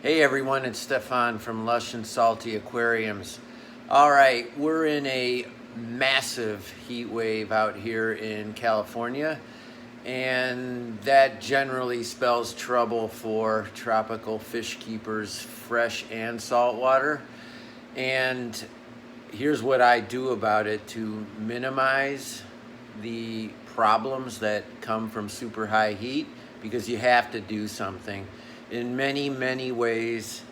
Hey everyone, it's Stefan from Lush&SaltyAquariums. All right, we're in a massive heat wave out here in California, and that generally spells trouble for tropical fish keepers, fresh and saltwater. And here's what I do about it to minimize the problems that come from super high heat, because you have to do something. In many ways,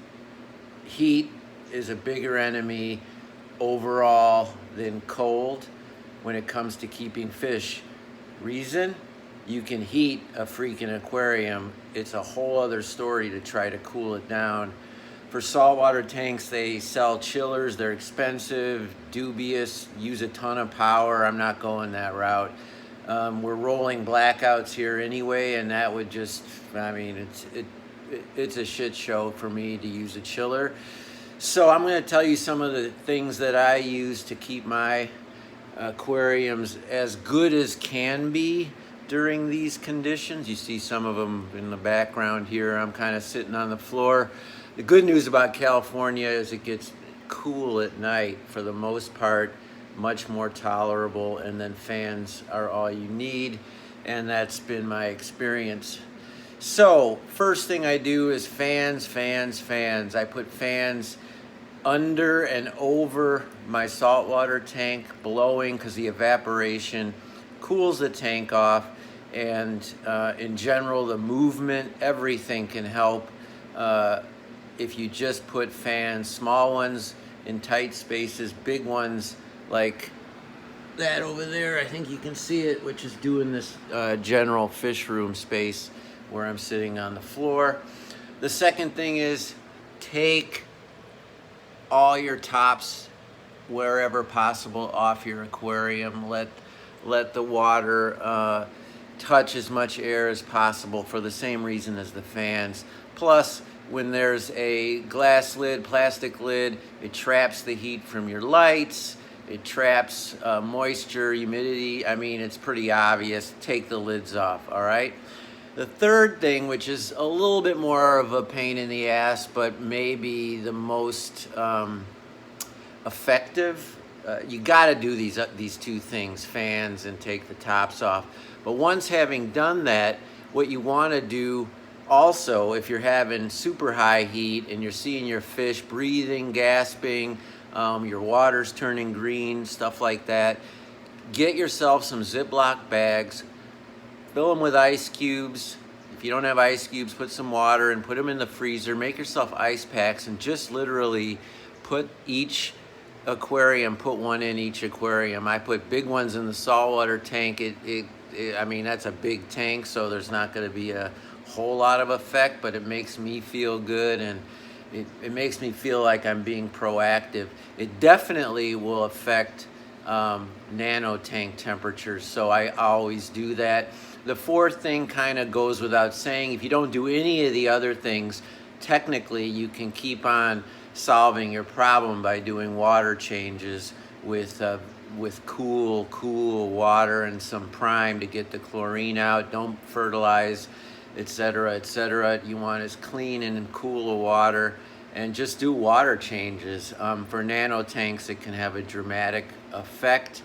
heat is a bigger enemy overall than cold when it comes to keeping fish. Reason? You can heat a freaking aquarium. It's a whole other story to try to cool it down. For saltwater tanks, they sell chillers. They're expensive, dubious, use a ton of power. I'm not going that route. We're rolling blackouts here anyway, and that would just, I mean, it's a shit show for me to use a chiller. So I'm going to tell you some of the things that I use to keep my aquariums as good as can be during these conditions. You see some of them in the background here. I'm kind of sitting on the floor. The good news about California is it gets cool at night for the most part, much more tolerable, and then fans are all you need, and that's been my experience. So first thing I do is fans. I put fans under and over my saltwater tank, blowing, because the evaporation cools the tank off, and in general the movement, everything can help if you just put fans, small ones in tight spaces, big ones like that over there, I think you can see it, which is doing this general fish room space where I'm sitting on the floor. The second thing is take all your tops wherever possible off your aquarium. Let the water touch as much air as possible for the same reason as the fans. Plus, when there's a glass lid, plastic lid, it traps the heat from your lights. It traps moisture, humidity. I mean, it's pretty obvious. Take the lids off, all right? The third thing, which is a little bit more of a pain in the ass, but maybe the most effective, you gotta do these two things, fans and take the tops off. But once having done that, what you wanna do also, if you're having super high heat and you're seeing your fish breathing, gasping, your water's turning green, stuff like that, get yourself some Ziploc bags, fill them with ice cubes. If you don't have ice cubes, put some water and put them in the freezer. Make yourself ice packs and just literally put each aquarium, put one in each aquarium. I put big ones in the saltwater tank. I mean, that's a big tank, so there's not going to be a whole lot of effect, but it makes me feel good, and it makes me feel like I'm being proactive. It definitely will affect nano tank temperatures, so I always do that. The fourth thing kind of goes without saying. If you don't do any of the other things, technically you can keep on solving your problem by doing water changes with cool water and some prime to get the chlorine out. Don't fertilize, etc. You want as clean and cool a water, and just do water changes. For nano tanks, it can have a dramatic effect,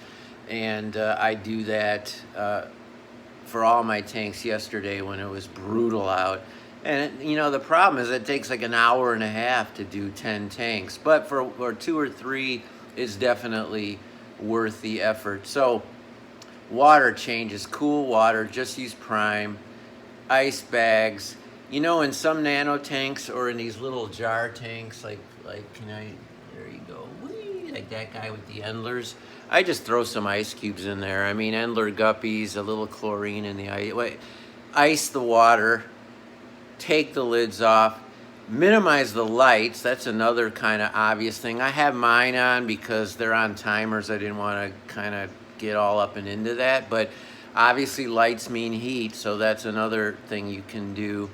and I do that for all my tanks yesterday when it was brutal out. And you know, the problem is it takes like an hour and a half to do 10 tanks, but for 2 or 3, it's definitely worth the effort. So water changes, cool water, just use prime, ice bags. You know, in some nano tanks or in these little jar tanks, like there you go, whee, like that guy with the Endlers, I just throw some ice cubes in there. I mean, Endler guppies, a little chlorine in the ice. Ice the water, take the lids off, minimize the lights. That's another kind of obvious thing. I have mine on because they're on timers. I didn't want to kind of get all up and into that, but obviously lights mean heat, so that's another thing you can do.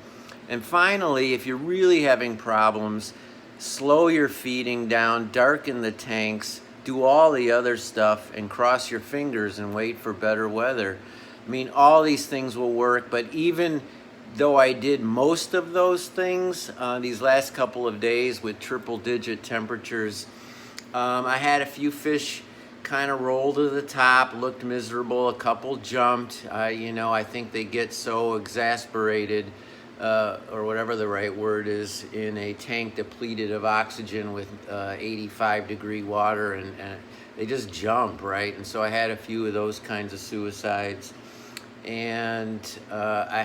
And finally, if you're really having problems, slow your feeding down, darken the tanks, do all the other stuff, and cross your fingers and wait for better weather. I mean, all these things will work, but even though I did most of those things these last couple of days with triple-digit temperatures, I had a few fish kind of roll to the top, looked miserable. A couple jumped. You know, I think they get so exasperated, or whatever the right word is, in a tank depleted of oxygen with 85-degree water, and they just jump, right? And so I had a few of those kinds of suicides. And I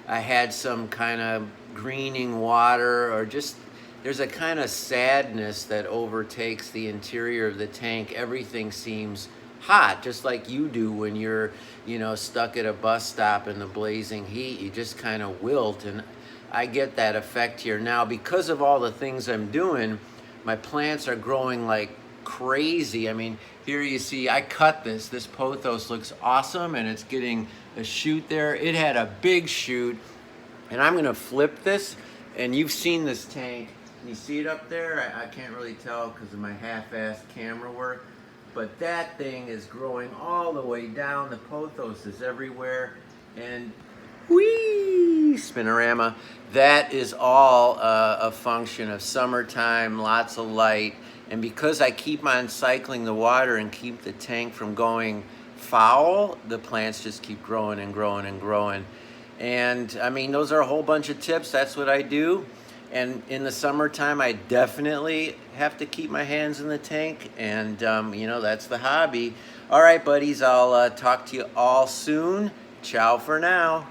had some kind of greening water, or just, there's a kind of sadness that overtakes the interior of the tank. Everything seems hot, just like you do when you're, you know, stuck at a bus stop in the blazing heat. You just kind of wilt, and I get that effect here. Now, because of all the things I'm doing, my plants are growing like crazy. I mean, here you see I cut this. This pothos looks awesome, and it's getting a shoot there. It had a big shoot, and I'm gonna flip this, and you've seen this tank. You see it up there? I can't really tell because of my half-assed camera work, but that thing is growing all the way down. The pothos is everywhere, and whee, spinorama. That is all a function of summertime, lots of light, and because I keep on cycling the water and keep the tank from going foul, the plants just keep growing and growing and growing. And I mean, those are a whole bunch of tips. That's what I do. And in the summertime, I definitely have to keep my hands in the tank, and you know, that's the hobby. All right, buddies, I'll talk to you all soon. Ciao for now.